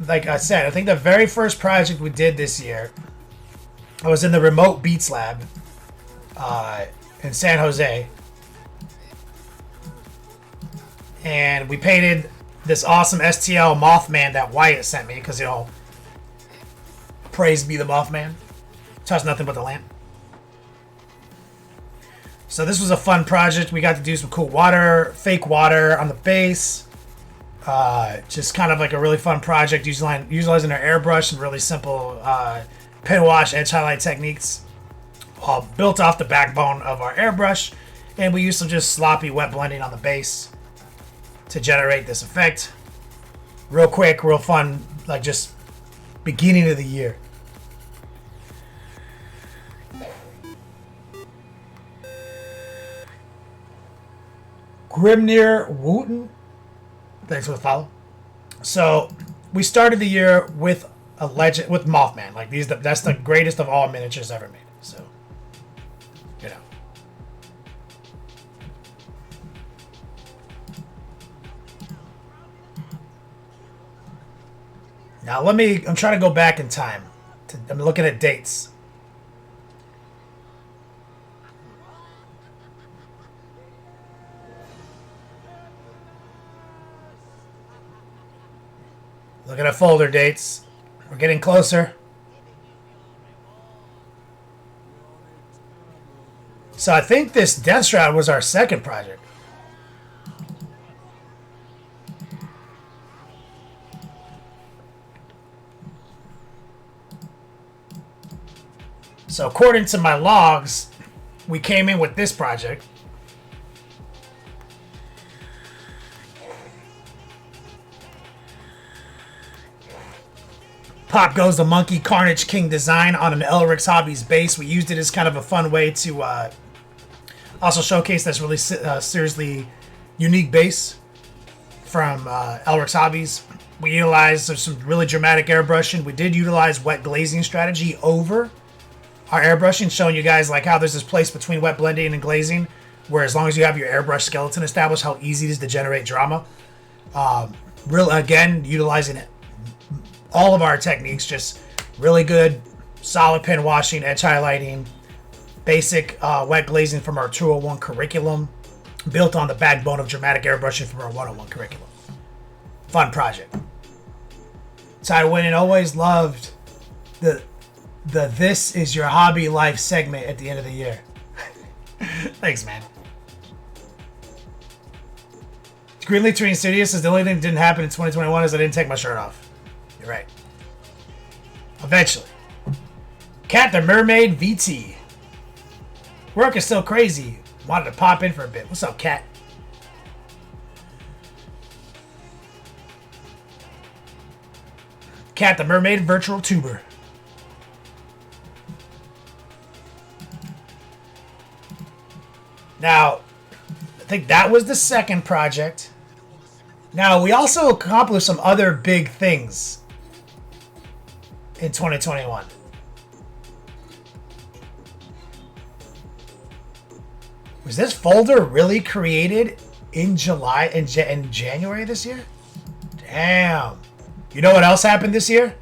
like I said, I think the very first project we did this year, I was in the remote Beats lab in San Jose, and we painted this awesome STL Mothman that Wyatt sent me because, you know, praise be the Mothman. Touch nothing but the lamp. So this was a fun project. We got to do some cool water, fake water on the base. Just kind of like a really fun project utilizing our airbrush and really simple pen wash edge highlight techniques. All built off the backbone of our airbrush. And we used some just sloppy wet blending on the base to generate this effect. Real quick, real fun, like just beginning of the year. Grimnir Wooten, thanks for the follow. So we started the year with a legend, with Mothman. Like that's the greatest of all miniatures ever made. So, you know. Now I'm trying to go back in time. I'm looking at dates. Looking at folder dates. We're getting closer. So I think this Death Shroud was our second project. So according to my logs, we came in with this project. Pop goes the Monkey Carnage King design on an Elric's Hobbies base. We used it as kind of a fun way to also showcase this really seriously unique base from Elric's Hobbies. We utilized some really dramatic airbrushing. We did utilize wet glazing strategy over our airbrushing, showing you guys like how there's this place between wet blending and glazing, where as long as you have your airbrush skeleton established, how easy it is to generate drama. Again, utilizing it. All of our techniques, just really good, solid pen washing, edge highlighting, basic wet glazing from our 201 curriculum, built on the backbone of dramatic airbrushing from our 101 curriculum. Fun project. So I went and always loved the This Is Your Hobby Life segment at the end of the year. Thanks, man. Greenleaf Train Studios says the only thing that didn't happen in 2021 is I didn't take my shirt off. You're right. Eventually. Cat the Mermaid VT. Work is still crazy. Wanted to pop in for a bit. What's up, Cat? Cat the Mermaid Virtual Tuber. Now, I think that was the second project. Now, we also accomplished some other big things in 2021. Was this folder really created in July, in January this year? Damn. You know what else happened this year?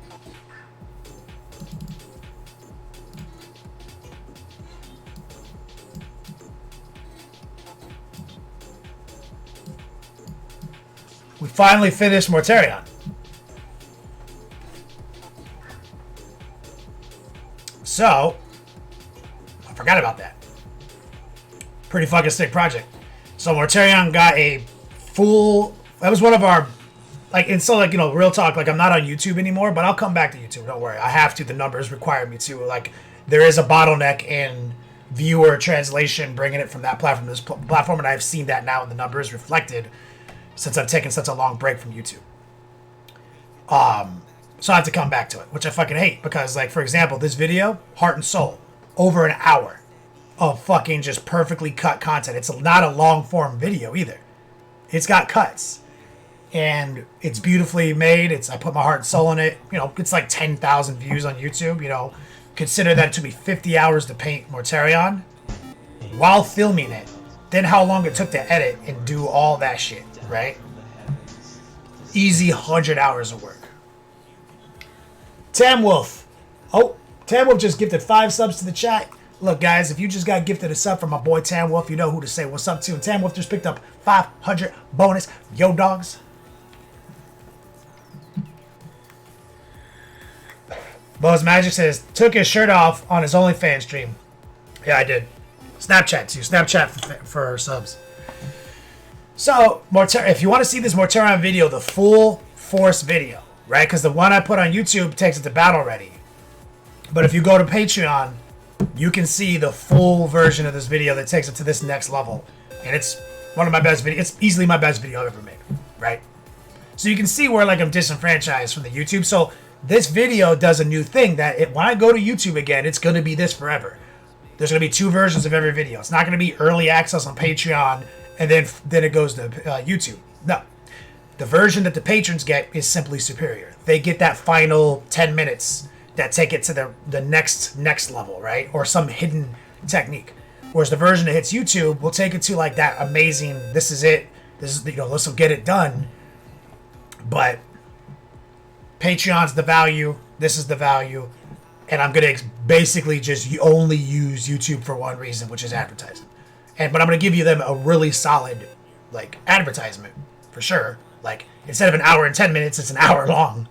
We finally finished Mortarion. So, I forgot about that. Pretty fucking sick project. So Mortarion got a full... That was one of our... Like, and so, like, you know, real talk, like, I'm not on YouTube anymore, but I'll come back to YouTube. Don't worry. I have to. The numbers require me to. Like, there is a bottleneck in viewer translation, bringing it from that platform to this platform, and I've seen that now in the numbers reflected since I've taken such a long break from YouTube. So I have to come back to it, which I fucking hate, because, like, for example, this video, Heart and Soul, over an hour of fucking just perfectly cut content. It's not a long form video either. It's got cuts, and it's beautifully made. I put my heart and soul in it. You know, it's like 10,000 views on YouTube. You know, consider that it took me 50 hours to paint Mortarion while filming it. Then how long it took to edit and do all that shit, right? Easy 100 hours of work. Tam Wolf. Oh, Tam Wolf just gifted 5 subs to the chat. Look, guys, if you just got gifted a sub from my boy Tam Wolf, you know who to say what's up to. And Tam Wolf just picked up 500 bonus. Yo, dogs. Bo's Magic says, took his shirt off on his OnlyFans stream. Yeah, I did. Snapchat, too. Snapchat for subs. So, if you want to see this Mortarion video, the full force video, right? Because the one I put on YouTube takes it to battle ready. But if you go to Patreon, you can see the full version of this video that takes it to this next level. And it's one of my best videos. It's easily my best video I've ever made, right? So you can see where like I'm disenfranchised from the YouTube. So this video does a new thing that when I go to YouTube again, it's going to be this forever. There's going to be 2 versions of every video. It's not going to be early access on Patreon and then it goes to YouTube. No. The version that the patrons get is simply superior. They get that final 10 minutes that take it to the next level, right? Or some hidden technique. Whereas the version that hits YouTube will take it to like that amazing, this is it. This is, this will get it done. But Patreon's the value. This is the value. And I'm going to basically just only use YouTube for one reason, which is advertising. But I'm going to give you them a really solid, like, advertisement, for sure. Like, instead of an hour and 10 minutes, it's an hour long,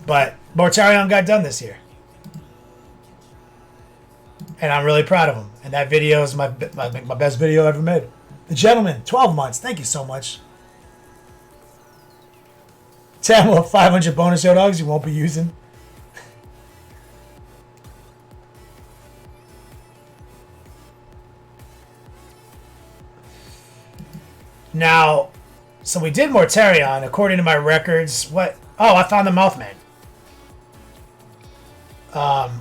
But Mortarion got done this year. And I'm really proud of him. And that video is my best video ever made. The Gentleman, 12 months. Thank you so much. Tamil, 500 bonus yo dogs you won't be using. Now, so we did Mortarion, according to my records. What? Oh, I found the Mothman.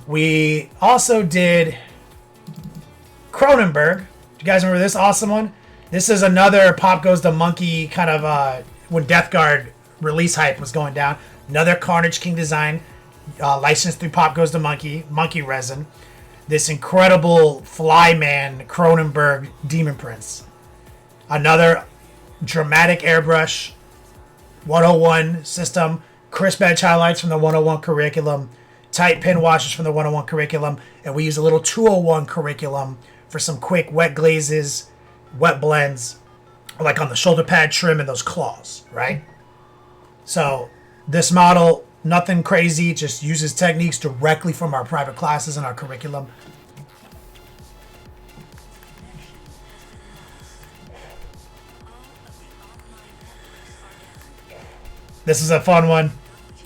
We also did Cronenberg. Do you guys remember this awesome one? This is another Pop Goes the Monkey kind of, when Death Guard release hype was going down. Another Carnage King design, licensed through Pop Goes the Monkey resin. This incredible Flyman Cronenberg Demon Prince. Another dramatic airbrush 101 system, crisp edge highlights from the 101 curriculum, tight pin washes from the 101 curriculum, and we use a little 201 curriculum for some quick wet glazes, wet blends, like on the shoulder pad trim and those claws, right? So this model, nothing crazy, just uses techniques directly from our private classes and our curriculum. This is a fun one.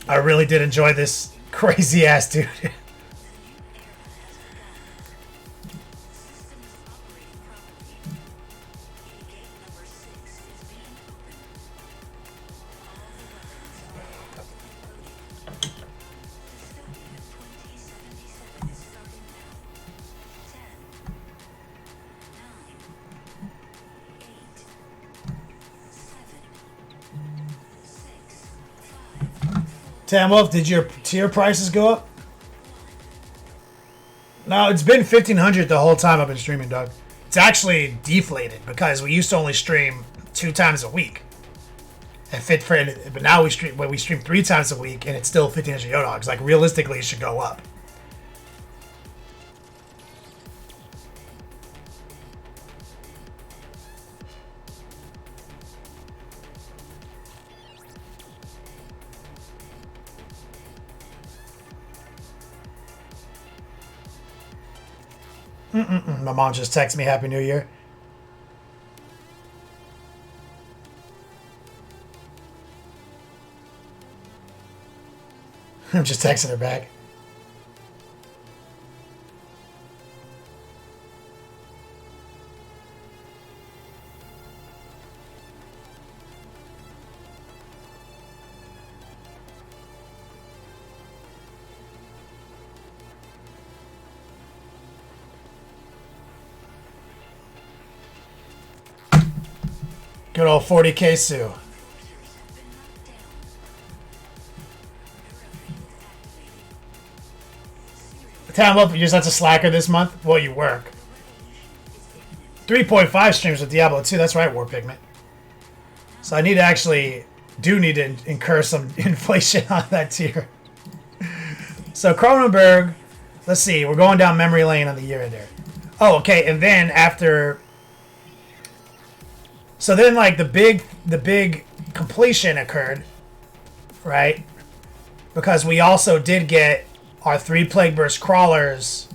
I really did enjoy this crazy ass dude. Tam Wolf, did your tier prices go up? No, it's been 1,500 the whole time I've been streaming, dog. It's actually deflated because we used to only stream 2 times a week. But now we stream 3 times a week, and it's still 1,500 yo dogs. Like realistically, it should go up. My mom just texted me Happy New Year. I'm just texting her back. Good old 40K Sue. Time up, you just have to slacker this month? Well, you work. 3.5 streams with Diablo 2. That's right, War Pigment. So I need to actually do need to incur some inflation on that tier. So Cronenberg, let's see, we're going down memory lane on the year there. Oh, okay, and then after, so then like the big completion occurred, right? Because we also did get our 3 Plague Burst crawlers,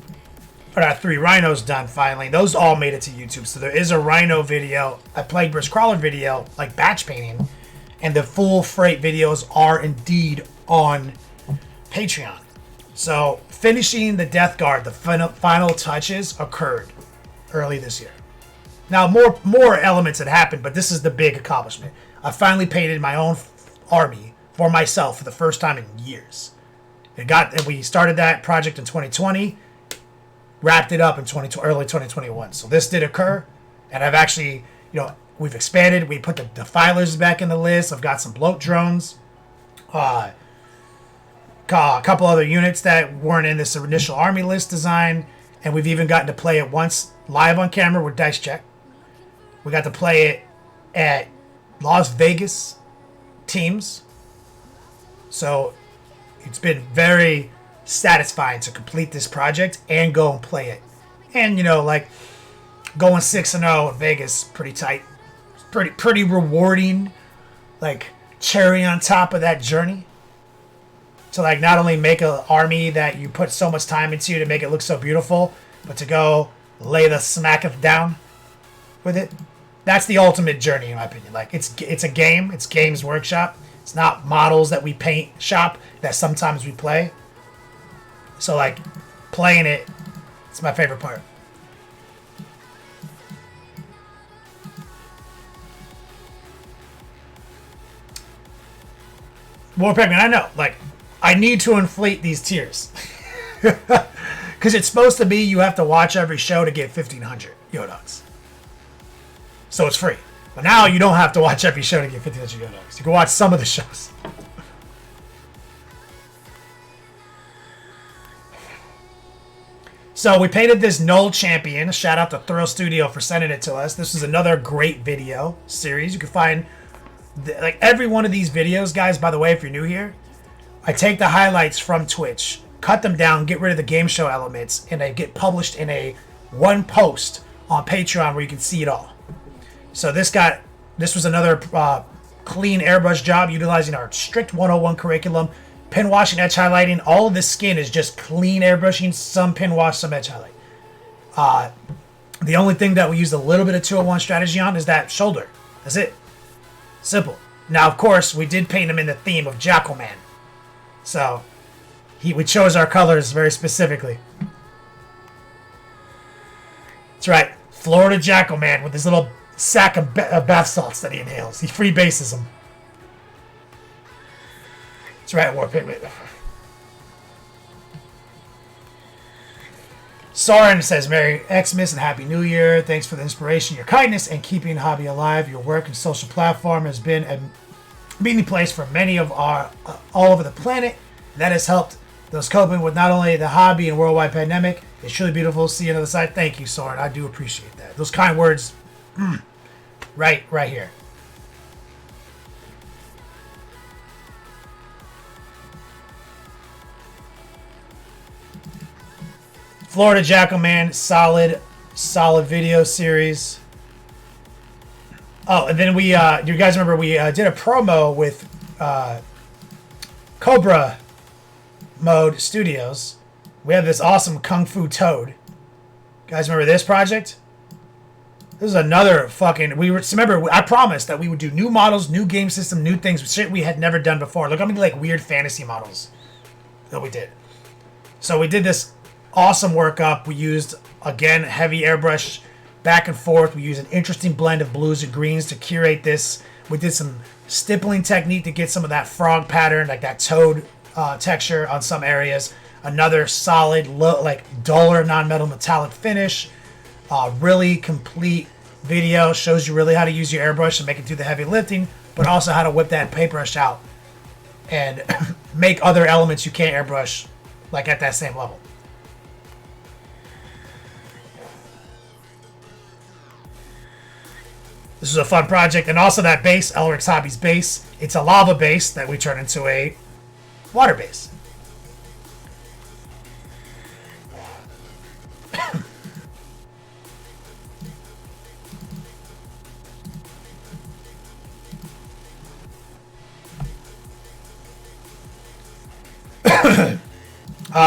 or our 3 rhinos done finally. Those all made it to YouTube. So there is a rhino video, a Plague Burst crawler video, like batch painting, and the full freight videos are indeed on Patreon. So finishing the Death Guard, the final touches occurred early this year. Now more elements had happened, but this is the big accomplishment. I finally painted my own army for myself for the first time in years. And we started that project in 2020, wrapped it up in early 2021. So this did occur, and I've actually, we've expanded. We put the defilers back in the list. I've got some bloat drones, a couple other units that weren't in this initial army list design, and we've even gotten to play it once live on camera with Dice Check. We got to play it at Las Vegas teams. So it's been very satisfying to complete this project and go and play it. And, like going 6-0 in Vegas, pretty tight. Pretty rewarding, like cherry on top of that journey. To like not only make an army that you put so much time into to make it look so beautiful, but to go lay the smacketh down with it. That's the ultimate journey in my opinion. Like it's a game, it's Games Workshop. It's not models that we paint shop that sometimes we play. So like playing it's my favorite part. War Pigman, I know, like I need to inflate these tiers. Because it's supposed to be you have to watch every show to get 1,500 Yodogs. So it's free. But now you don't have to watch every show to get 1,500 Yodogs. You can watch some of the shows. So we painted this Null champion. Shout out to Thrill Studio for sending it to us. This is another great video series. You can find like every one of these videos, guys, by the way, if you're new here, I take the highlights from Twitch, cut them down, get rid of the game show elements, and they get published in a one post on Patreon where you can see it all. So this was another clean airbrush job utilizing our strict 101 curriculum. Pin washing, edge highlighting. All of this skin is just clean airbrushing, some pin wash, some edge highlight. The only thing that we used a little bit of 201 strategy on is that shoulder. That's it. Simple. Now, of course, we did paint him in the theme of Jackal Man. So, we chose our colors very specifically. That's right. Florida Jackal Man with his little sack of bath salts that he inhales. He free bases them. That's right, War Pigment. Soren says, Merry Xmas and Happy New Year. Thanks for the inspiration, your kindness, and keeping hobby alive. Your work and social platform has been a meeting place for many of our all over the planet. That has helped those coping with not only the hobby and worldwide pandemic. It's truly beautiful to see you on the other side. Thank you, Soren. I do appreciate that. Those kind words, right here. Florida Jackal Man, solid video series. Oh, and then we, do you guys remember we did a promo with Cobra Mode Studios. We have this awesome Kung Fu Toad. You guys remember this project? This is another fucking... remember, I promised that we would do new models, new game system, new things, shit we had never done before. Look how many like weird fantasy models that we did. So we did this awesome workup. We used, again, heavy airbrush back and forth. We used an interesting blend of blues and greens to curate this. We did some stippling technique to get some of that frog pattern, like that toad texture on some areas. Another solid, duller non-metal metallic finish. Really complete video. Shows you really how to use your airbrush and make it do the heavy lifting, but also how to whip that paintbrush out and make other elements you can't airbrush like at that same level. This is a fun project. And also that base, Elric's Hobbies base, it's a lava base that we turn into a water base.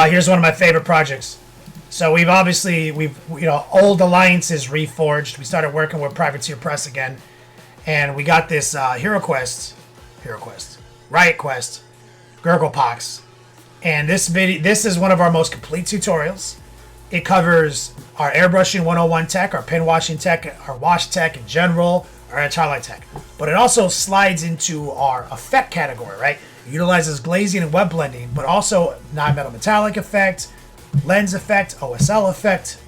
Here's one of my favorite projects. So we've old alliances reforged. We started working with Privateer Press again, and we got this Riot Quest, Gurglepox, and this is one of our most complete tutorials. It covers our airbrushing 101 tech, our pin washing tech, our wash tech in general, our edge highlight tech, but it also slides into our effect category, right? It utilizes glazing and web blending, but also non-metal metallic effect, lens effect, OSL effect.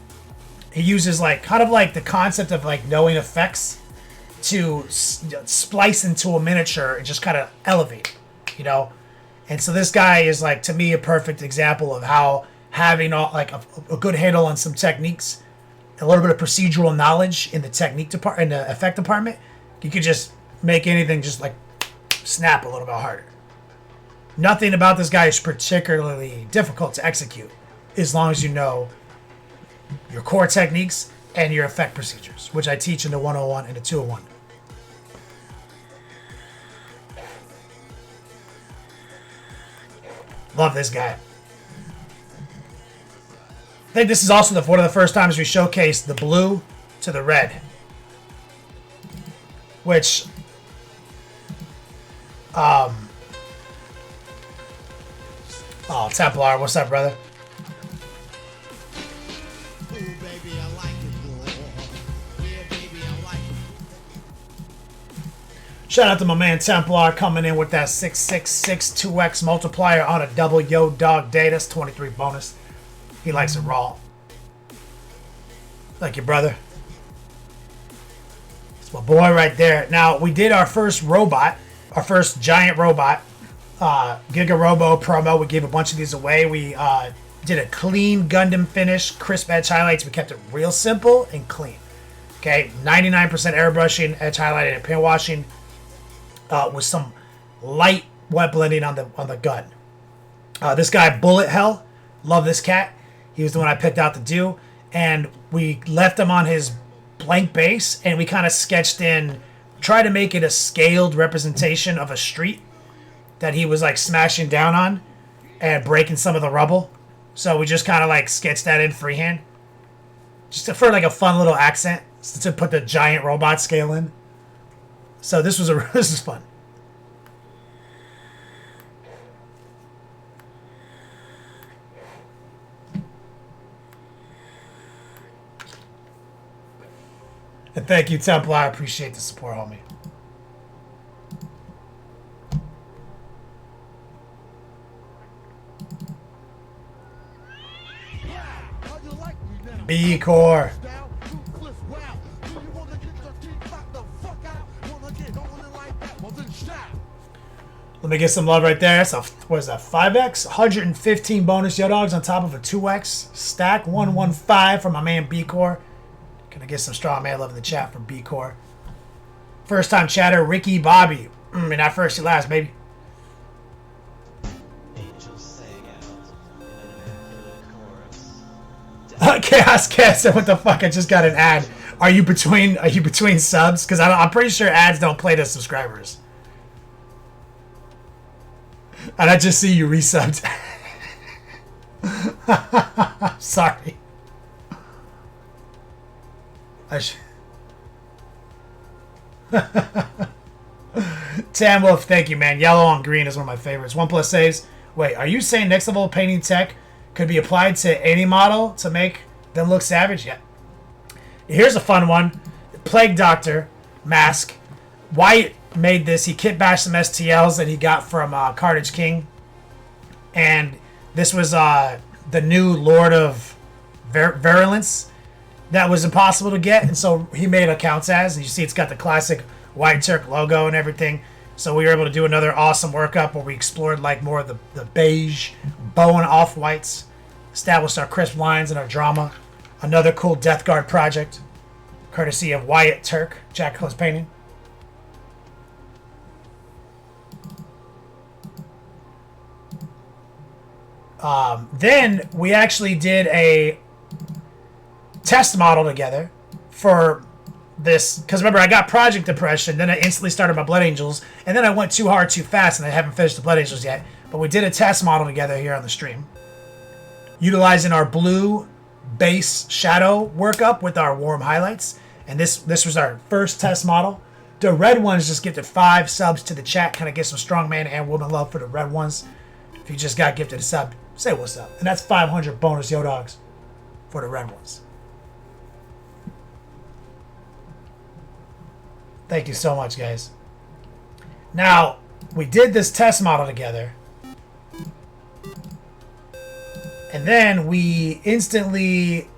It uses kind of the concept of knowing effects to splice into a miniature and just kind of elevate, And so this guy is to me a perfect example of how having a good handle on some techniques, a little bit of procedural knowledge in the technique department, in the effect department, you could just make anything just snap a little bit harder. Nothing about this guy is particularly difficult to execute, as long as you know your core techniques and your effect procedures, which I teach in the 101 and the 201. Love this guy. I think this is also one of the first times we showcased the blue to the red, which oh, Templar, what's up, brother? Shout out to my man Templar coming in with that 666 2x multiplier on a double Yo Dog day. That's 23 bonus. He likes it raw. Thank you, brother. It's my boy right there. Now, we did our first robot, our first giant robot, Giga Robo promo. We gave a bunch of these away. We did a clean Gundam finish, crisp edge highlights. We kept it real simple and clean. Okay, 99% airbrushing, edge highlighting, and pin washing. With some light wet blending on the gun. This guy, Bullet Hell, love this cat. He was the one I picked out to do, and we left him on his blank base, and we kind of sketched in, tried to make it a scaled representation of a street that he was smashing down on and breaking some of the rubble. So we just kind of sketched that in freehand, just for a fun little accent to put the giant robot scale in. So this is fun. And thank you, Templar. I appreciate the support, homie. B-Core. Let me get some love right there. So, what is that? 5x? 115 bonus Yo Dogs on top of a 2x stack. 115 from my man B-Core. Can I get some strong man love in the chat from B-Core? First time chatter, Ricky Bobby. And not first, you last, baby. Chaos Cat said, "What the fuck? I just got an ad. Are you between subs? Because I'm pretty sure ads don't play to subscribers." And I just see you resubbed. Sorry. Tam Wolf, thank you, man. Yellow on green is one of my favorites. OnePlus says, wait, are you saying next level painting tech could be applied to any model to make them look savage? Yeah. Here's a fun one. Plague Doctor mask. Wyatt made this. He kit bashed some STLs that he got from Carnage King. And this was the new Lord of Virulence that was impossible to get. And so he made a counts as. And you see it's got the classic White Turk logo and everything. So we were able to do another awesome workup where we explored more of the beige, bow and off-whites. Established our crisp lines and our drama. Another cool Death Guard project. courtesy of Wyatt Turk, Jack Close Painting. Then we actually did a test model together for this, because remember, I got project depression, then I instantly started my Blood Angels, and then I went too hard too fast, and I haven't finished the Blood Angels yet. But we did a test model together here on the stream, utilizing our blue base shadow workup with our warm highlights, and this was our first test model. The red ones just gifted 5 subs to the chat, kind of get some strong man and woman love for the red ones. If you just got gifted a sub, say what's up, and that's 500 bonus yo dogs for the red ones. Thank you so much, guys. Now, we did this test model together. And then we instantly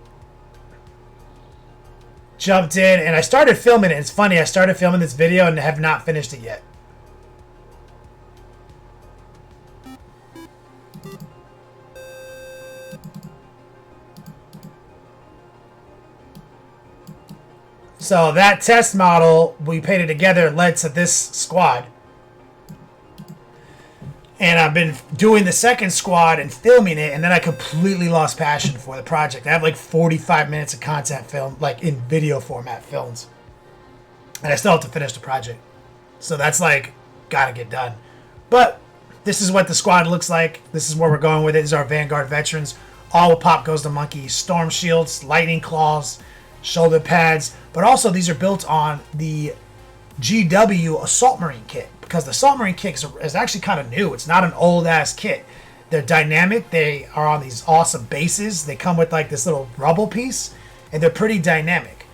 jumped in and I started filming it. It's funny, I started filming this video and have not finished it yet. So that test model we painted together led to this squad. And I've been doing the second squad and filming it, and then I completely lost passion for the project. I have like 45 minutes of content filmed, like in video format films. And I still have to finish the project. So that's like, gotta get done. But this is what the squad looks like. This is where we're going with it. These are our Vanguard veterans. All with Pop Goes the Monkey, storm shields, lightning claws, shoulder pads, but also these are built on the GW Assault Marine kit, because the Assault Marine kit is actually kind of new. It's not an old ass kit. They're dynamic. They are on these awesome bases. They come with like this little rubble piece, and they're pretty dynamic.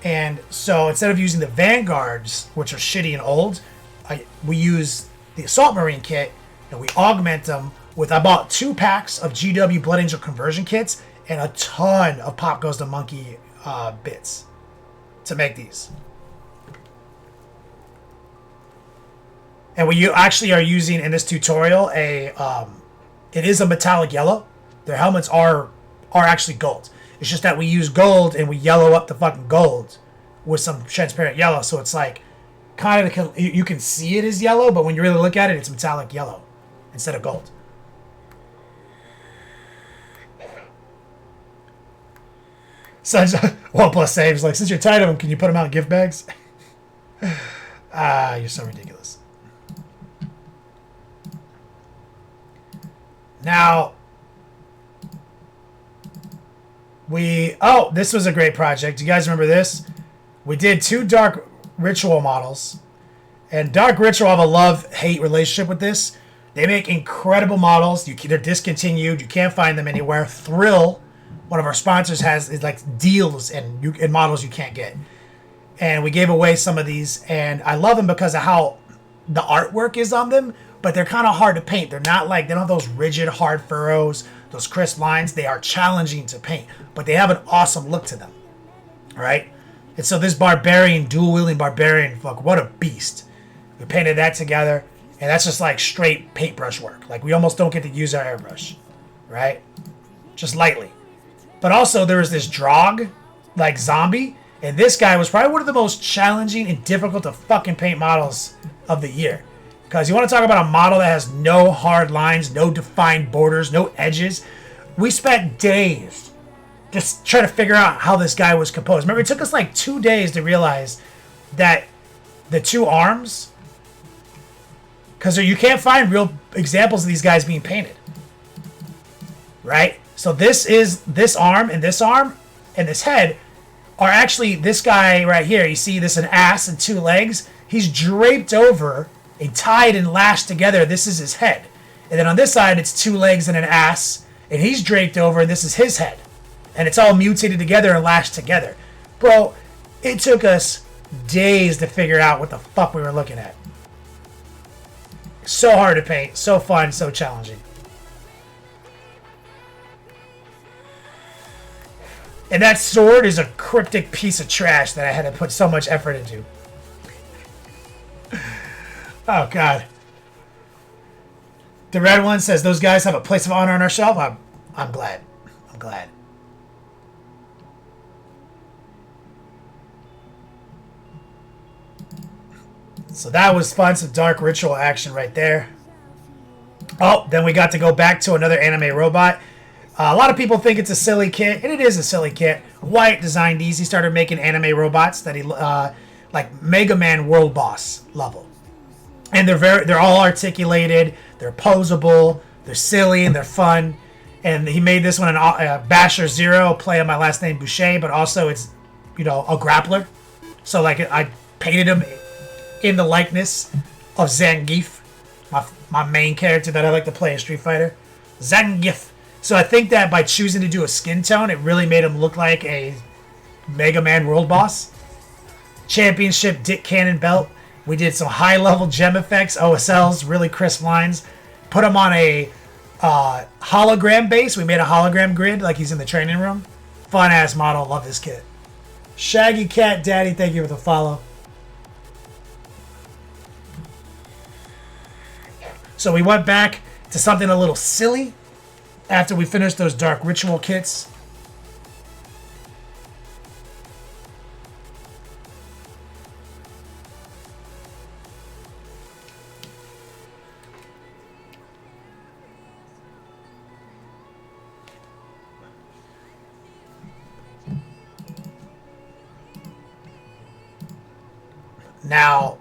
And so instead of using the Vanguards, which are shitty and old, we use the Assault Marine kit, and we augment them with, I bought 2 packs of GW Blood Angel conversion kits and a ton of Pop Goes the Monkey bits to make these. And we actually are using in this tutorial it is a metallic yellow. Their helmets are actually gold. It's just that we use gold and we yellow up the fucking gold with some transparent yellow, so it's like kind of, you can see it as yellow, but when you really look at it, it's metallic yellow instead of gold. Such 1+ saves, like, since you're tired of them, can you put them out in gift bags? You're so ridiculous. Now, this was a great project. Do you guys remember this? We did 2 Dark Ritual models. And Dark Ritual, I have a love-hate relationship with this. They make incredible models. They're discontinued. You can't find them anywhere. Thrill, one of our sponsors, is like deals and models you can't get. And we gave away some of these, and I love them because of how the artwork is on them, but they're kind of hard to paint. They're not like, they don't have those rigid, hard furrows, those crisp lines. They are challenging to paint, but they have an awesome look to them. All right? And so this barbarian, dual-wielding barbarian, fuck, what a beast. We painted that together, and that's just like straight paintbrush work. Like, we almost don't get to use our airbrush, right? Just lightly. But also, there was this Drog, like zombie, and this guy was probably one of the most challenging and difficult to fucking paint models of the year. Because you want to talk about a model that has no hard lines, no defined borders, no edges. We spent days just trying to figure out how this guy was composed. Remember, it took us like 2 days to realize that the 2 arms, because you can't find real examples of these guys being painted, right? So this arm and this head are actually this guy right here. You see this, an ass and 2 legs. He's draped over and tied and lashed together. This is his head. And then on this side, it's 2 legs and an ass, and he's draped over, and this is his head. And it's all mutated together and lashed together. Bro, it took us days to figure out what the fuck we were looking at. So hard to paint, so fun, so challenging. And that sword is a cryptic piece of trash that I had to put so much effort into. Oh, God. The red one says, those guys have a place of honor on our shelf. I'm glad. I'm glad. So that was fun. Some dark ritual action right there. Oh, then we got to go back to another anime robot. A lot of people think it's a silly kit, and it is a silly kit. White, designed easy, started making anime robots that he like Mega Man World Boss level, and they're all articulated, they're posable, they're silly, and they're fun. And he made this one an Basher Zero, play on my last name Boucher, but also it's a grappler. So like I painted him in the likeness of Zangief, my main character that I like to play in Street Fighter, Zangief. So I think that by choosing to do a skin tone, it really made him look like a Mega Man World Boss. Championship Dick Cannon belt. We did some high-level gem effects, OSLs, really crisp lines. Put him on a hologram base. We made a hologram grid like he's in the training room. Fun-ass model. Love this kit. Shaggy Cat Daddy, thank you for the follow. So we went back to something a little silly after we finished those dark ritual kits. Now,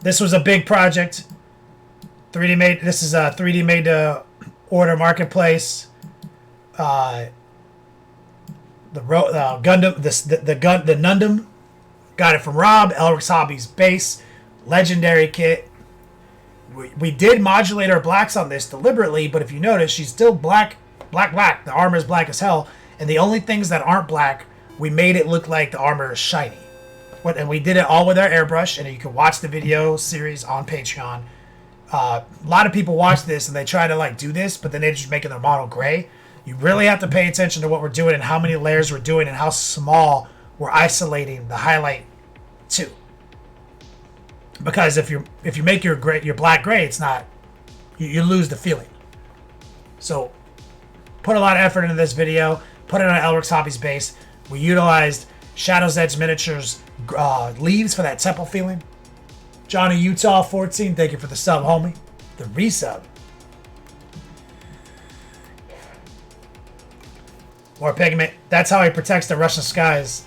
this was a big project. 3D made. This is a 3D made to order marketplace. The Gundam, the Nundam, got it from Rob. Elric's Hobbies base, legendary kit. We did modulate our blacks on this deliberately, but if you notice, she's still black. The armor is black as hell, and the only things that aren't black, we made it look like the armor is shiny. And we did it all with our airbrush, and you can watch the video series on Patreon. A lot of people watch this and they try to do this, but then they're just making their model gray. You really have to pay attention to what we're doing and how many layers we're doing and how small we're isolating the highlight to. Because if you make your black gray, it's not, you lose the feeling. So put a lot of effort into this video. Put it on Elric's Hobbies base. We utilized Shadow's Edge Miniatures leaves for that temple feeling. Johnny Utah 14, thank you for the sub, homie. The resub. More pigment. That's how he protects the Russian skies.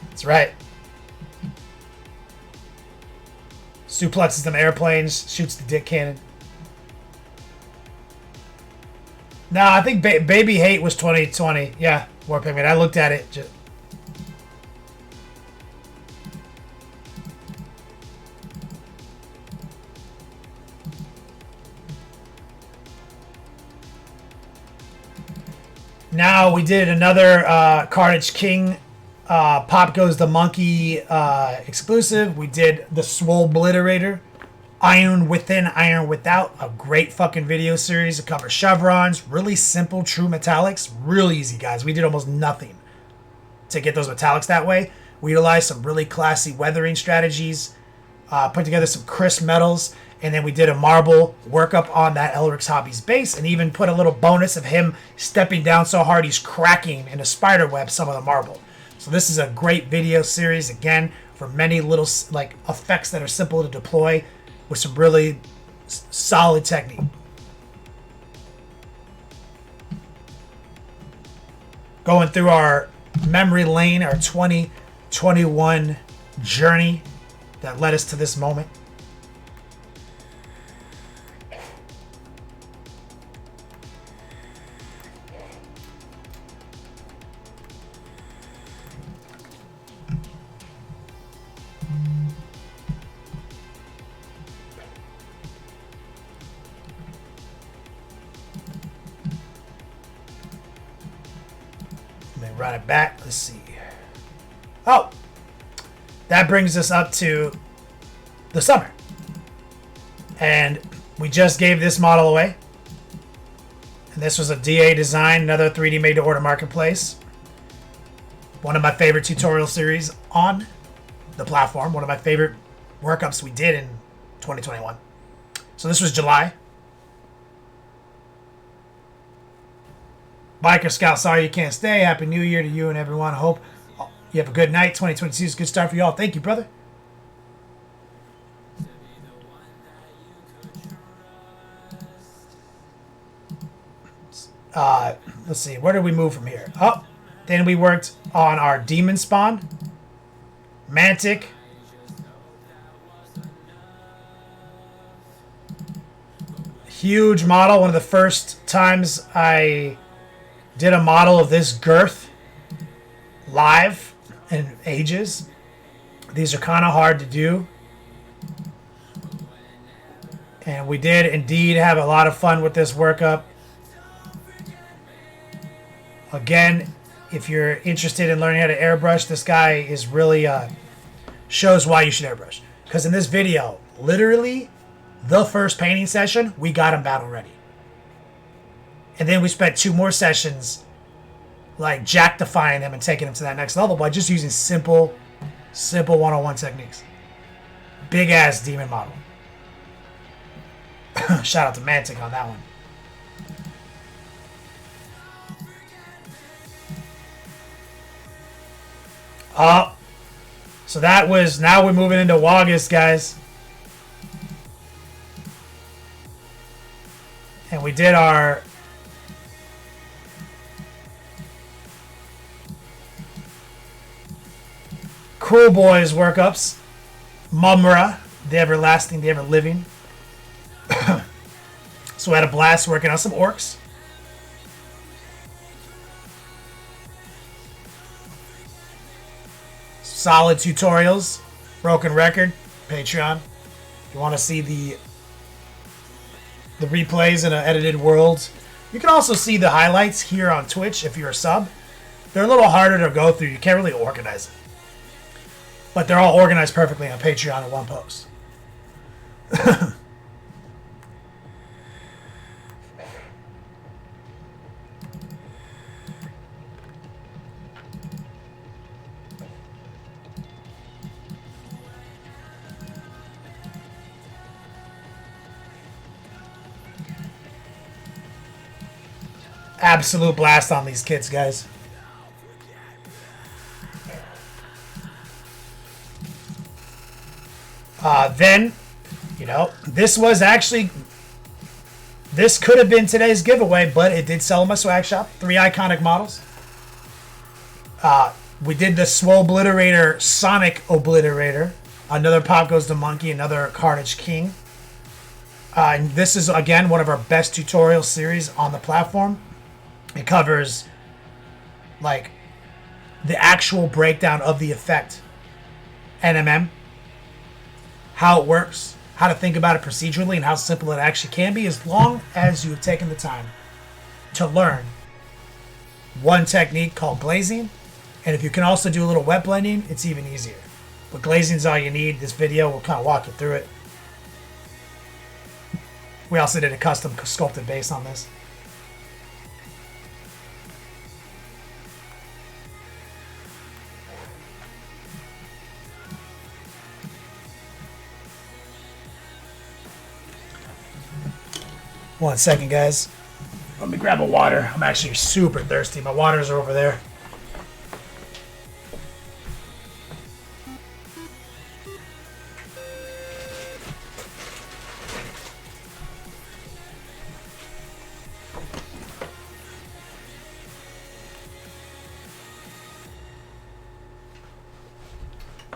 That's right. Suplexes them airplanes, shoots the dick cannon. No, I think Baby Hate was 2020. Yeah, War Pigment. I looked at it. Now we did another Carnage King Pop Goes the Monkey exclusive. We did the Swole obliterator, Iron Within, Iron Without. A great fucking video series. It covers chevrons, really simple, true metallics. Real easy, guys. We did almost nothing to get those metallics that way. We utilized some really classy weathering strategies, put together some crisp metals, and then we did a marble workup on that Elric's Hobbies base, and even put a little bonus of him stepping down so hard he's cracking in a spider web some of the marble. So this is a great video series, again, for many little effects that are simple to deploy with some really solid technique. Going through our memory lane, our 2021 journey that led us to this moment. Run it back. Let's see. Oh, that brings us up to the summer, and we just gave this model away. And this was a DA design, another 3D made to order marketplace. One of my favorite tutorial series on the platform. One of my favorite workups we did in 2021. So this was July. Biker Scout, sorry you can't stay. Happy New Year to you and everyone. I hope you have a good night. 2022 is a good start for y'all. Thank you, brother. Let's see, where did we move from here? Oh, then we worked on our demon spawn, mantic, huge model. One of the first times I did a model of this girth live in ages. These are kind of hard to do. And we did indeed have a lot of fun with this workup. Again, if you're interested in learning how to airbrush, this guy is really shows why you should airbrush. Because in this video, literally the first painting session, we got him battle ready. And then we spent 2 more sessions like jackifying him and taking him to that next level by just using simple one-on-one techniques. Big ass demon model. Shout out to Mantic on that one. So that was, now we're moving into August, guys. And we did our Cool Boys workups. Mumra, the everlasting, the ever living. So we had a blast working on some orcs. Solid tutorials. Broken record. Patreon. If you want to see the replays in an edited world. You can also see the highlights here on Twitch if you're a sub. They're a little harder to go through. You can't really organize it. But they're all organized perfectly on Patreon in one post. Absolute blast on these kids, guys. Then, you know, this was actually, this could have been today's giveaway, but it did sell in my swag shop. 3 iconic models. We did the Swole obliterator, Sonic obliterator. Another Pop Goes the Monkey, another Carnage King. And this is, again, one of our best tutorial series on the platform. It covers, like, the actual breakdown of the effect. NMM. How it works. How to think about it procedurally and how simple it actually can be, as long as you have taken the time to learn one technique called glazing. And if you can also do a little wet blending, it's even easier. But glazing is all you need. This video will kind of walk you through it. We also did a custom sculpted base on this. One second, guys. Let me grab a water. I'm actually super thirsty. My waters are over there.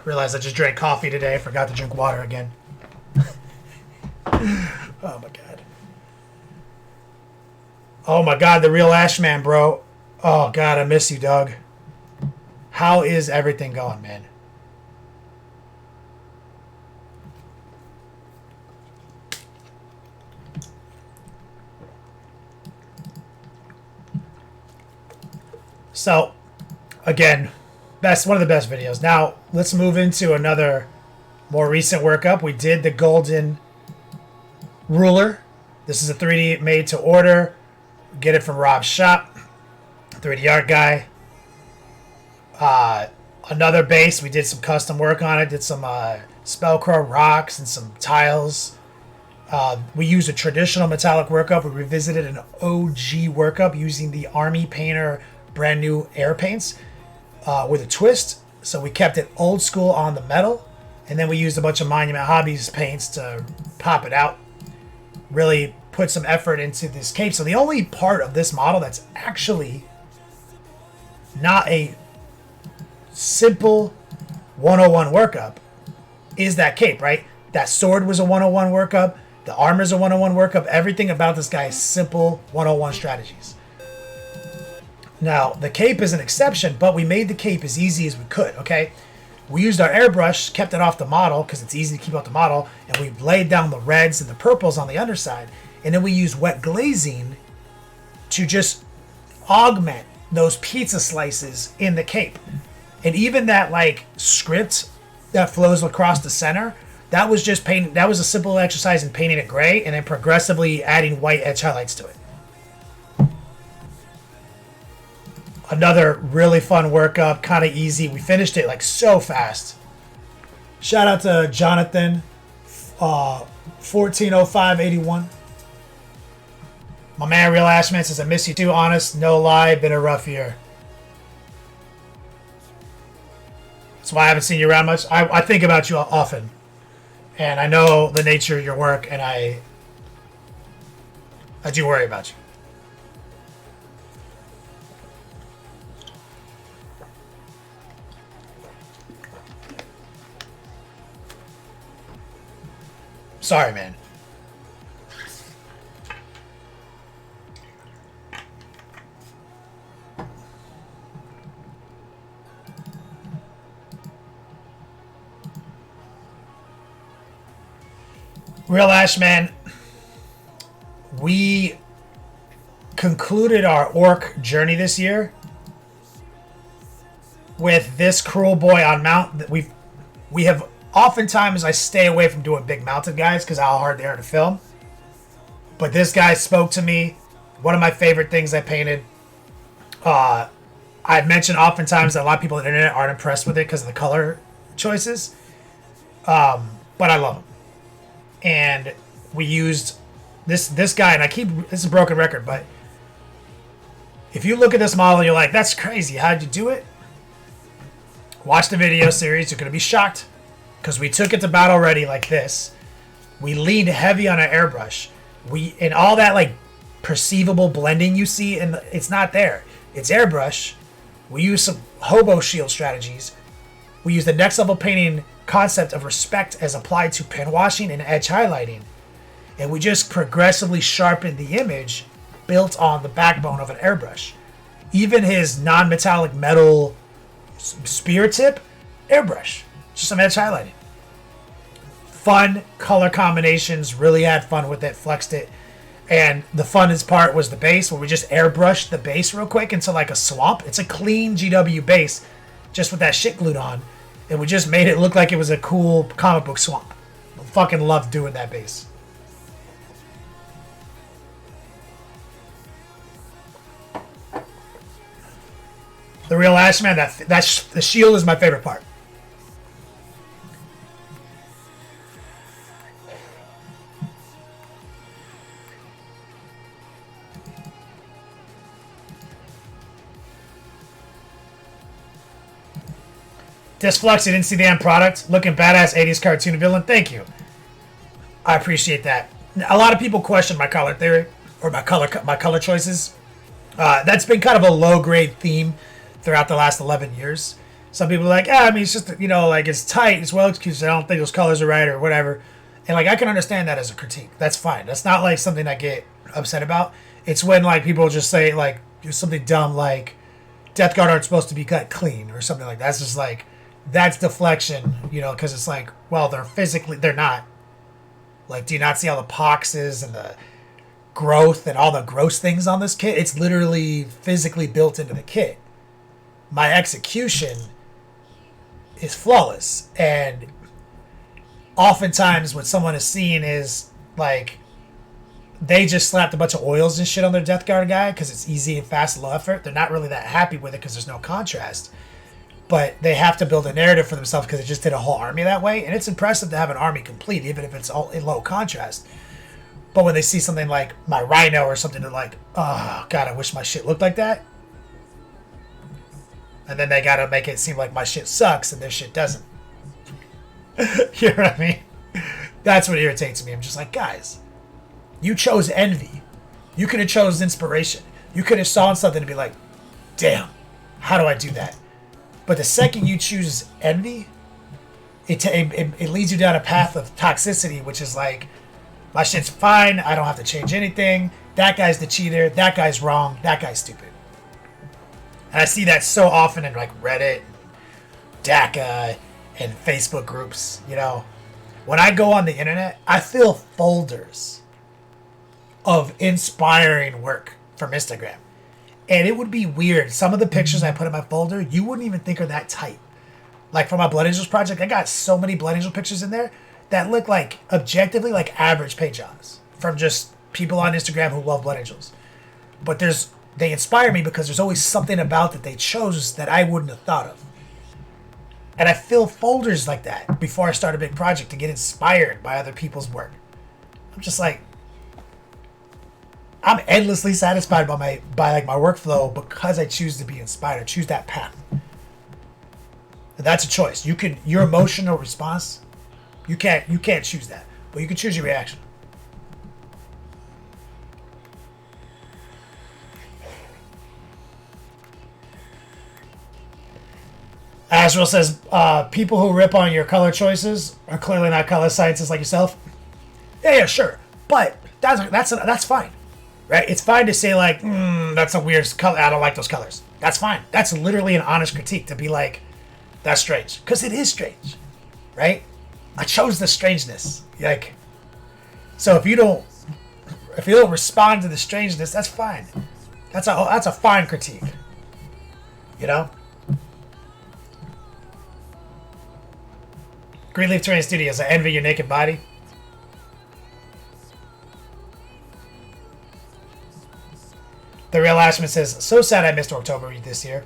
Realized I just drank coffee today. I forgot to drink water again. Oh my god. Oh my god, the real Ashman, bro. Oh god, I miss you, dog. How is everything going, man? So, again, one of the best videos. Now, let's move into another more recent workup. We did the golden ruler. This is a 3D made to order. Get it from Rob's shop. 3D art guy. Another base. We did some custom work on it. Did some Spellcrow rocks and some tiles. We used a traditional metallic workup. We revisited an OG workup using the Army Painter brand new air paints with a twist. So we kept it old school on the metal. And then we used a bunch of Monument Hobbies paints to pop it out. Really put some effort into this cape. So the only part of this model that's actually not a simple 101 workup is that cape, right? That sword was a 101 workup. The armor's a 101 workup. Everything about this guy is simple 101 strategies. Now, the cape is an exception, but we made the cape as easy as we could, okay? We used our airbrush, kept it off the model because it's easy to keep off the model, and we laid down the reds and the purples on the underside, and then we used wet glazing to just augment those pizza slices in the cape. And even that, like, script that flows across the center, that was just painting. That was a simple exercise in painting it gray and then progressively adding white edge highlights to it. Another really fun workup, kind of easy. We finished it like so fast. Shout out to Jonathan, 140581. My man Real Ashman says, I miss you too. Honest, no lie, been a rough year. That's why I haven't seen you around much. I think about you often. And I know the nature of your work, and I do worry about you. Sorry, man. Real Ashman, we concluded our orc journey this year with this cruel boy on mount. We have oftentimes I stay away from doing big mounted guys because how hard they are to film. But this guy spoke to me. One of my favorite things I painted. I've mentioned oftentimes that a lot of people on the internet aren't impressed with it because of the color choices. But I love him. And we used this guy, and this is a broken record, but if you look at this model and you're like, that's crazy, how'd you do it? Watch the video series, you're going to be shocked. Because we took it to battle ready like this. We leaned heavy on our airbrush. And all that like perceivable blending you see, and it's not there. It's airbrush. We use some hobo shield strategies. We use the next level painting concept of respect as applied to pen washing and edge highlighting. And we just progressively sharpened the image built on the backbone of an airbrush. Even his non-metallic metal spear tip, airbrush. Just some edge highlighting. Fun color combinations, really had fun with it, flexed it. And the funnest part was the base, where we just airbrushed the base real quick into like a swamp. It's a clean GW base, just with that shit glued on. And we just made it look like it was a cool comic book swamp. I fucking loved doing that base. The Real Ashman, the shield is my favorite part. Disflux, you didn't see the end product. Looking badass 80s cartoon villain. Thank you. I appreciate that. A lot of people question my color theory or my color choices. That's been kind of a low grade theme throughout the last 11 years. Some people are like, I mean, it's just, like it's tight, it's well executed. I don't think those colors are right or whatever. And like I can understand that as a critique. That's fine. That's not like something I get upset about. It's when like people just say like something dumb like Death Guard aren't supposed to be cut clean or something like that. That's just like, that's deflection, because it's like, well, they're not. Like, do you not see all the poxes and the growth and all the gross things on this kit? It's literally physically built into the kit. My execution is flawless. And oftentimes what someone is seeing is, like, they just slapped a bunch of oils and shit on their Death Guard guy because it's easy and fast and low effort. They're not really that happy with it because there's no contrast. But they have to build a narrative for themselves because they just did a whole army that way. And it's impressive to have an army complete, even if it's all in low contrast. But when they see something like my Rhino or something, they're like, oh, God, I wish my shit looked like that. And then they got to make it seem like my shit sucks and their shit doesn't. You know what I mean? That's what irritates me. I'm just like, guys, You chose envy. You could have chose inspiration. You could have saw something and be like, damn, how do I do that? But the second you choose envy, it leads you down a path of toxicity, which is like, my shit's fine, I don't have to change anything, that guy's the cheater, that guy's wrong, that guy's stupid. And I see that so often in like Reddit, DACA, and Facebook groups, you know. When I go on the internet, I fill folders of inspiring work from Instagram. And it would be weird. Some of the pictures I put in my folder, you wouldn't even think are that tight. Like for my Blood Angels project, I got so many Blood Angel pictures in there that look like, objectively, like average page jobs from just people on Instagram who love Blood Angels. But they inspire me because there's always something about that they chose that I wouldn't have thought of. And I fill folders like that before I start a big project to get inspired by other people's work. I'm just like, I'm endlessly satisfied by my workflow because I choose to be inspired. I choose that path. And that's a choice. Your emotional response, you can't choose that, but you can choose your reaction. Azrael says, people who rip on your color choices are clearly not color scientists like yourself. Yeah, sure. But that's fine. Right? It's fine to say like, that's a weird color. I don't like those colors. That's fine. That's literally an honest critique to be like, that's strange. Because it is strange. Right? I chose the strangeness. Like, so if you don't respond to the strangeness, that's fine. That's a fine critique. You know? Greenleaf Terrain Studios, I envy your naked body. The Real Ashman says, so sad I missed October this year.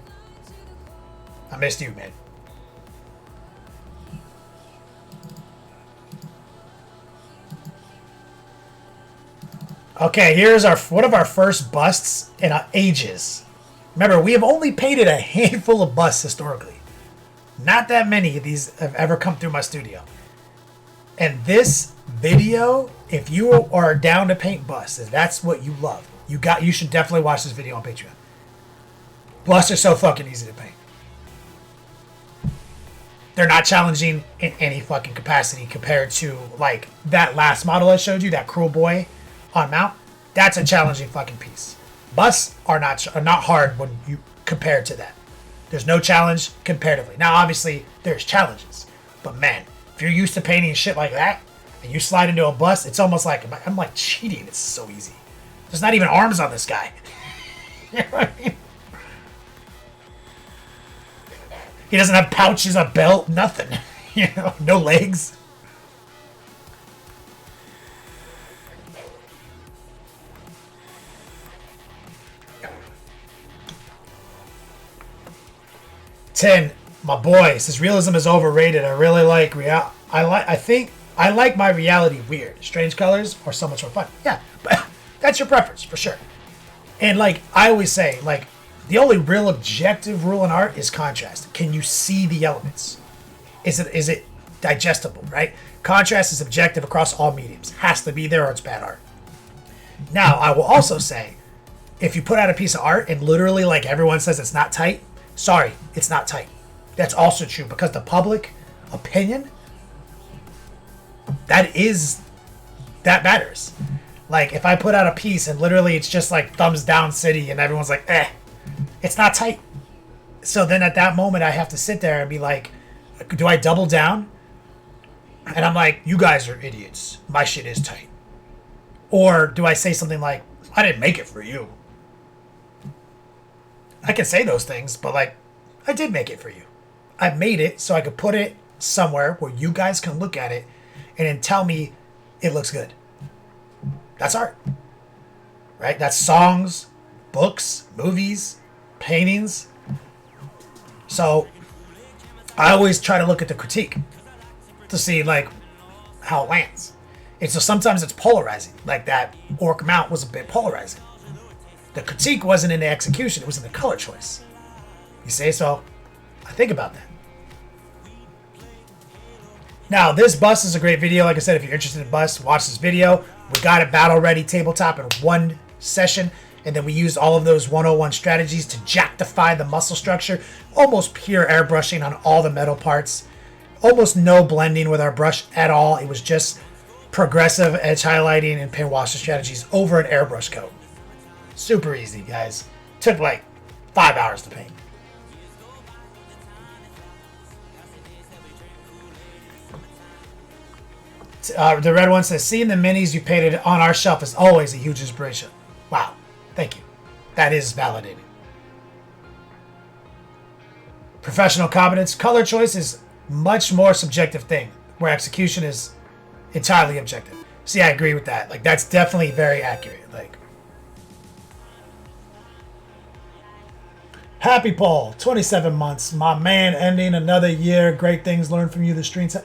I missed you, man. Okay, here's one of our first busts in ages. Remember, we have only painted a handful of busts historically. Not that many of these have ever come through my studio. And this video, if you are down to paint busts, if that's what you love, you should definitely watch this video on Patreon. Busts are so fucking easy to paint. They're not challenging in any fucking capacity compared to like that last model I showed you, that Cruel Boy on mount. That's a challenging fucking piece. Busts are not hard when you compare to that. There's no challenge comparatively. Now, obviously, there's challenges. But man, if you're used to painting shit like that, and you slide into a bust, it's almost like, I'm like cheating. It's so easy. There's not even arms on this guy. You know what I mean? He doesn't have pouches, a belt, nothing. You know, no legs. Ten, my boy says realism is overrated. I really like I like my reality weird. Strange colors are so much more fun. Yeah, but that's your preference for sure. And like I always say, like the only real objective rule in art is contrast. Can you see the elements? Is it digestible, right? Contrast is objective across all mediums. Has to be there or it's bad art. Now, I will also say, if you put out a piece of art and literally like everyone says it's not tight, sorry, it's not tight. That's also true because the public opinion, that matters. Like if I put out a piece and literally it's just like thumbs down city and everyone's like, it's not tight. So then at that moment I have to sit there and be like, do I double down? And I'm like, you guys are idiots. My shit is tight. Or do I say something like, I didn't make it for you. I can say those things, but like, I did make it for you. I made it so I could put it somewhere where you guys can look at it and then tell me it looks good. That's art. Right? That's songs, books, movies, paintings. So I always try to look at the critique to see like how it lands. And so sometimes it's polarizing. Like that orc mount was a bit polarizing. The critique wasn't in the execution, it was in the color choice. You see? So I think about that. Now, this bust is a great video. Like I said, if you're interested in bust, watch this video. We got it battle ready tabletop in one session, and then we used all of those 101 strategies to jackify the muscle structure. Almost pure airbrushing on all the metal parts. Almost no blending with our brush at all. It was just progressive edge highlighting and pin washer strategies over an airbrush coat. Super easy, guys. Took like 5 hours to paint. The red one says, seeing the minis you painted on our shelf is always a huge inspiration. Wow. Thank you. That is validating. Professional competence. Color choice is much more subjective thing, where execution is entirely objective. See, I agree with that. Like, that's definitely very accurate. Like, Happy Paul, 27 months. My man, ending another year. Great things learned from you. The streams.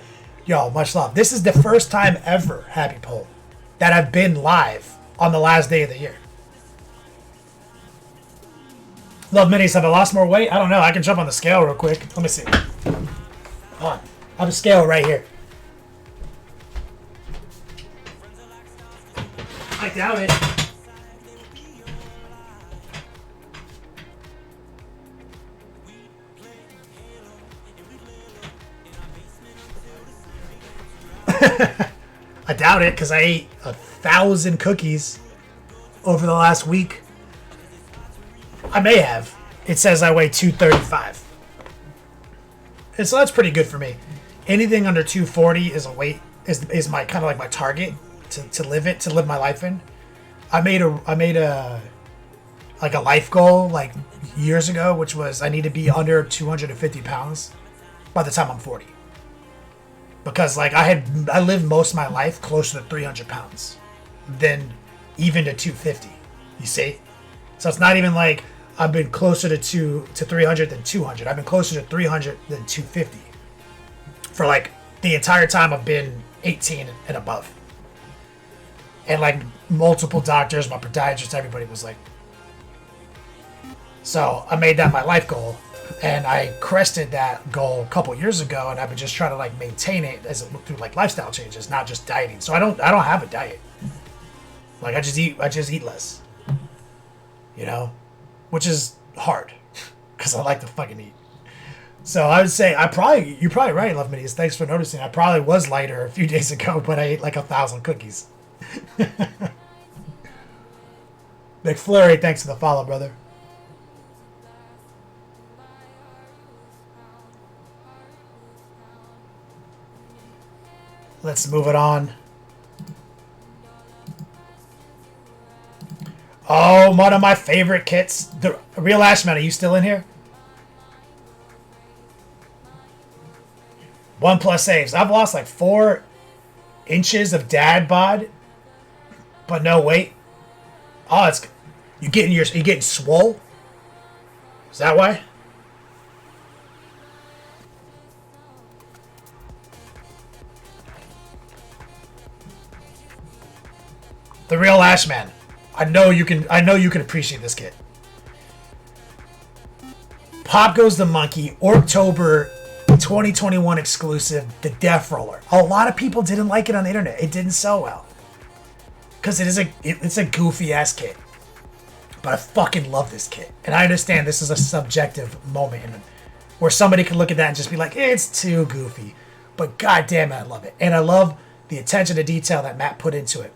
Yo, much love. This is the first time ever, Happy Paul, that I've been live on the last day of the year. Love minis. Have I lost more weight? I don't know. I can jump on the scale real quick. Let me see. Hold on. I have a scale right here. I doubt it. I doubt it, because I ate 1,000 cookies over the last week. I may have. It says I weigh 235. And so that's pretty good for me. Anything under 240 is a weight is my kind of like my target to live my life in. I made a like a life goal like years ago, which was I need to be under 250 pounds by the time I'm 40. Because like I lived most of my life closer to 300 pounds than even to 250. You see? So it's not even like I've been closer to 300 than 200. I've been closer to 300 than 250 for like the entire time I've been 18 and above. And like multiple doctors, my podiatrist, everybody was like. So I made that my life goal, and I crested that goal a couple years ago, and I've been just trying to like maintain it as through like lifestyle changes, not just dieting. So I don't have a diet. Like I just eat less. You know? Which is hard, because I like to fucking eat. So I would say you're probably right, Love Minis. Thanks for noticing. I probably was lighter a few days ago, but I ate like 1,000 cookies. McFlurry, thanks for the follow, brother. Let's move it on. Oh, one of my favorite kits. The Real Ashman, are you still in here? 1+ saves. I've lost like 4 inches of dad bod, but no weight. Oh, it's you getting swole? Is that why? The Real Ashman. I know you can appreciate this kit. Pop Goes the Monkey, October 2021 exclusive, the Death Roller. A lot of people didn't like it on the internet. It didn't sell well. Because it's a goofy ass kit. But I fucking love this kit. And I understand this is a subjective moment where somebody can look at that and just be like, it's too goofy. But goddamn it, I love it. And I love the attention to detail that Matt put into it.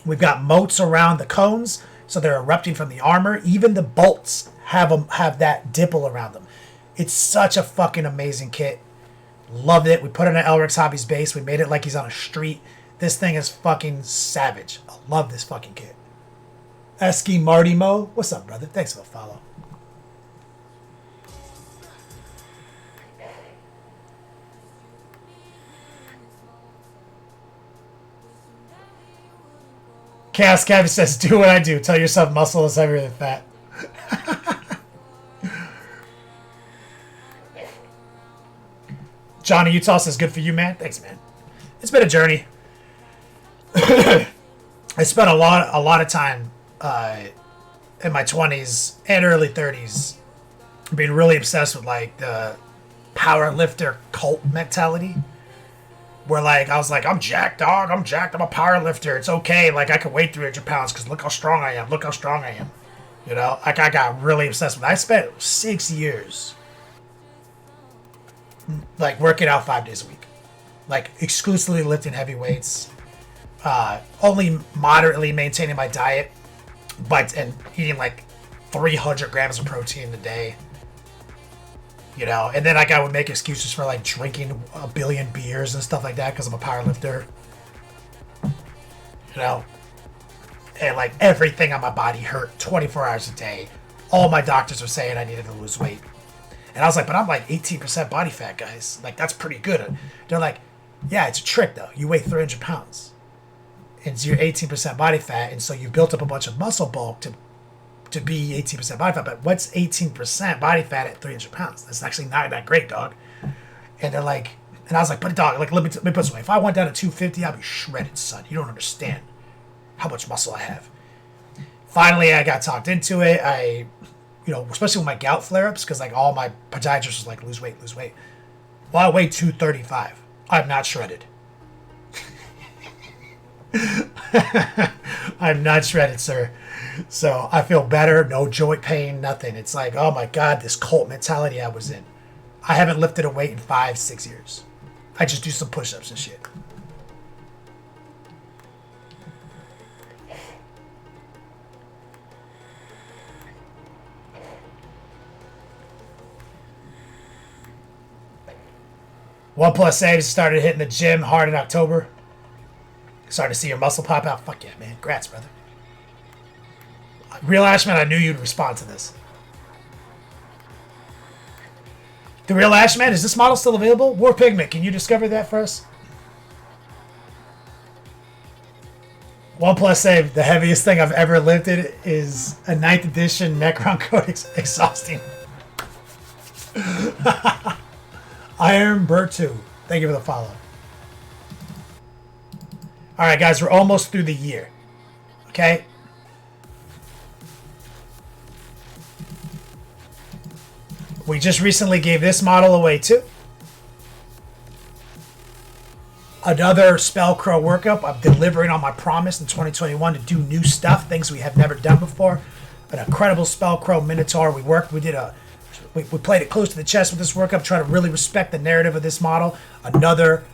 We've got moats around the cones, so they're erupting from the armor. Even the bolts have that dimple around them. It's such a fucking amazing kit. Loved it. We put it on Elric's Hobbies base. We made it like he's on a street. This thing is fucking savage. I love this fucking kit. Esky Marty Mo, what's up, brother? Thanks for the follow. Chaos Kevin says, do what I do. Tell yourself muscle is heavier than fat. Johnny Utah says, good for you, man. Thanks, man. It's been a journey. I spent a lot of time in my 20s and early 30s being really obsessed with like the power lifter cult mentality, where like I was like, I'm jacked, dog. I'm jacked. I'm a power lifter. It's okay. Like I can weigh 300 pounds because look how strong I am. Look how strong I am. You know, like I got really obsessed with it. I spent 6 years like working out 5 days a week, like exclusively lifting heavy weights, only moderately maintaining my diet, and eating like 300 grams of protein a day. You know, and then like I would make excuses for like drinking a billion beers and stuff like that because I'm a power lifter. You know, and like everything on my body hurt 24 hours a day. All my doctors were saying I needed to lose weight. And I was like, but I'm like 18% body fat, guys. Like, that's pretty good. They're like, yeah, it's a trick, though. You weigh 300 pounds. And you're 18% body fat, and so you built up a bunch of muscle bulk to be 18% body fat. But what's 18% body fat at 300 pounds? That's actually not that great, dog. And they're like, and I was like, but dog, like, let me put it this way. If I went down to 250, I'd be shredded, son. You don't understand how much muscle I have. Finally, I got talked into it. You know, especially with my gout flare-ups, because like all my podiatrist was like, lose weight. Well, I weigh 235. I'm not shredded. I'm not shredded, sir. So I feel better, no joint pain, nothing. It's like, oh my God, this cult mentality I was in. I haven't lifted a weight in 5-6 years. I just do some push-ups and shit. OnePlus saves started hitting the gym hard in October. Started to see your muscle pop out. Fuck yeah, man. Congrats, brother. Real Ashman, I knew you'd respond to this. The Real Ashman, is this model still available? War Pigment, can you discover that for us? OnePlus save, the heaviest thing I've ever lifted is a 9th edition Necron Codex exhausting. Iron Bird 2. Thank you for the follow. Alright, guys, we're almost through the year. Okay? We just recently gave this model away, too. Another Spellcrow workup. I'm delivering on my promise in 2021 to do new stuff, things we have never done before. An incredible Spellcrow Minotaur. We played it close to the chest with this workup, trying to really respect the narrative of this model. Another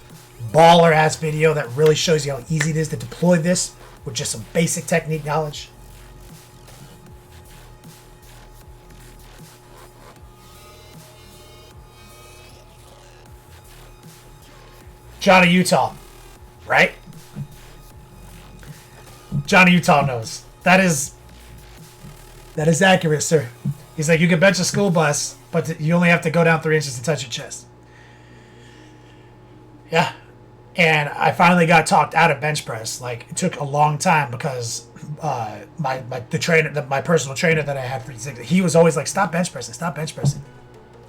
baller-ass video that really shows you how easy it is to deploy this with just some basic technique knowledge. Johnny Utah, right? Johnny Utah knows. That is accurate, sir. He's like, you can bench a school bus, but you only have to go down 3 inches to touch your chest. Yeah. And I finally got talked out of bench press. Like, it took a long time because my personal trainer that I had for he was always like, stop bench pressing.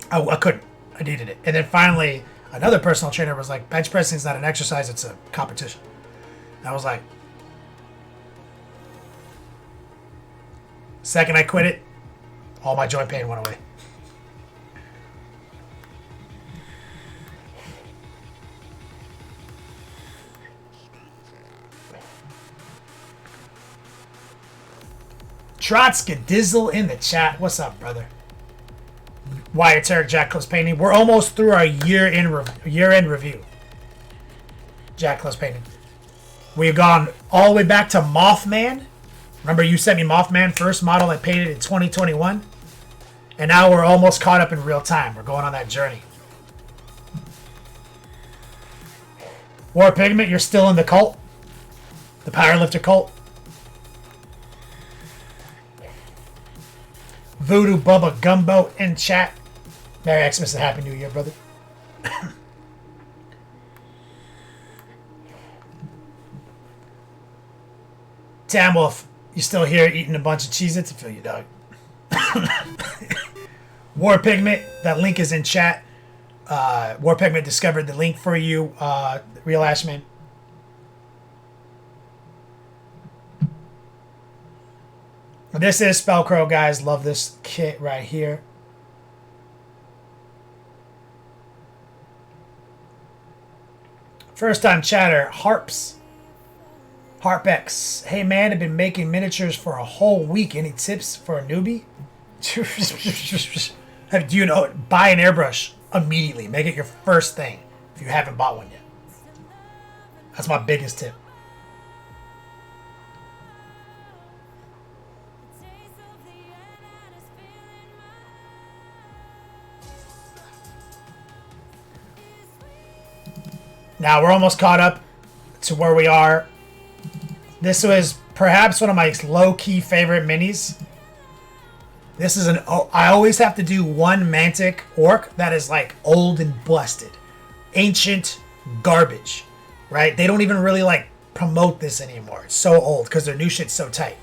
I couldn't. I needed it. And then finally, another personal trainer was like, bench pressing is not an exercise, it's a competition. And I was like, second I quit it, all my joint pain went away. Trotsky Dizzle in the chat. What's up, brother? Wyatt Tarek, Jack Close Painting. We're almost through our year-end review. Jack Close Painting. We've gone all the way back to Mothman. Remember you sent me Mothman, first model I painted in 2021? And now we're almost caught up in real time. We're going on that journey. War Pigment, you're still in the cult? The Powerlifter cult? Voodoo Bubba Gumbo in chat. Merry Xmas and Happy New Year, brother. Tamwolf, you still here eating a bunch of Cheez-Its? I feel you, dog. War Pigment, that link is in chat. War Pigment discovered the link for you, Real Ashman. This is Spellcrow, guys. Love this kit right here. First time chatter, Harpex. Hey man, I've been making miniatures for a whole week. Any tips for a newbie? Do you know? Buy an airbrush immediately. Make it your first thing if you haven't bought one yet. That's my biggest tip. Now we're almost caught up to where we are. This was perhaps one of my low-key favorite minis. This is I always have to do one mantic orc that is like old and busted. Ancient garbage, right? They don't even really like promote this anymore. It's so old because their new shit's so tight.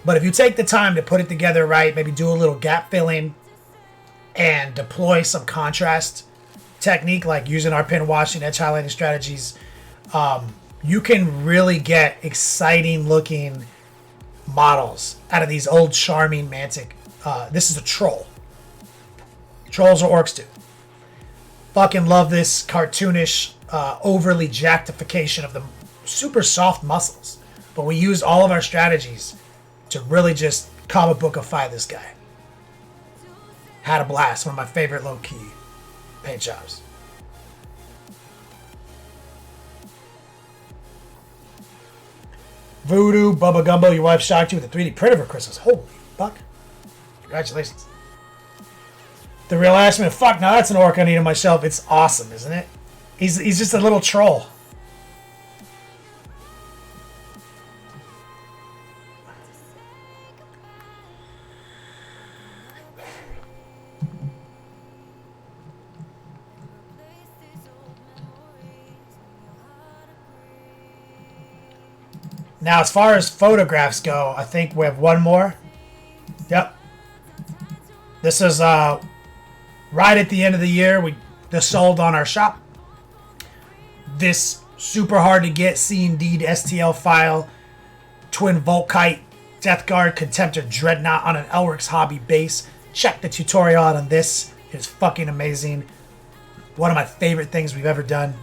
But if you take the time to put it together right, maybe do a little gap filling and deploy some contrast technique like using our pin washing, edge highlighting strategies, you can really get exciting looking models out of these old charming mantic. This is a troll. Trolls are orcs too. Fucking love this cartoonish, overly jactification of the super soft muscles. But we used all of our strategies to really just comic bookify this guy. Had a blast. One of my favorite low-key paint jobs. Voodoo, Bubba Gumbo, your wife shocked you with a 3D print of her Christmas. Holy fuck. Congratulations. The real Ashman, fuck, now that's an orc I need on my shelf. It's awesome, isn't it? He's just a little troll. Now, as far as photographs go, I think we have one more. Yep. This is right at the end of the year. We just sold on our shop. This super hard to get C&D STL file. Twin Volkite, Death Guard, Contemptor, Dreadnought on an Elric's Hobby base. Check the tutorial out on this. It's fucking amazing. One of my favorite things we've ever done.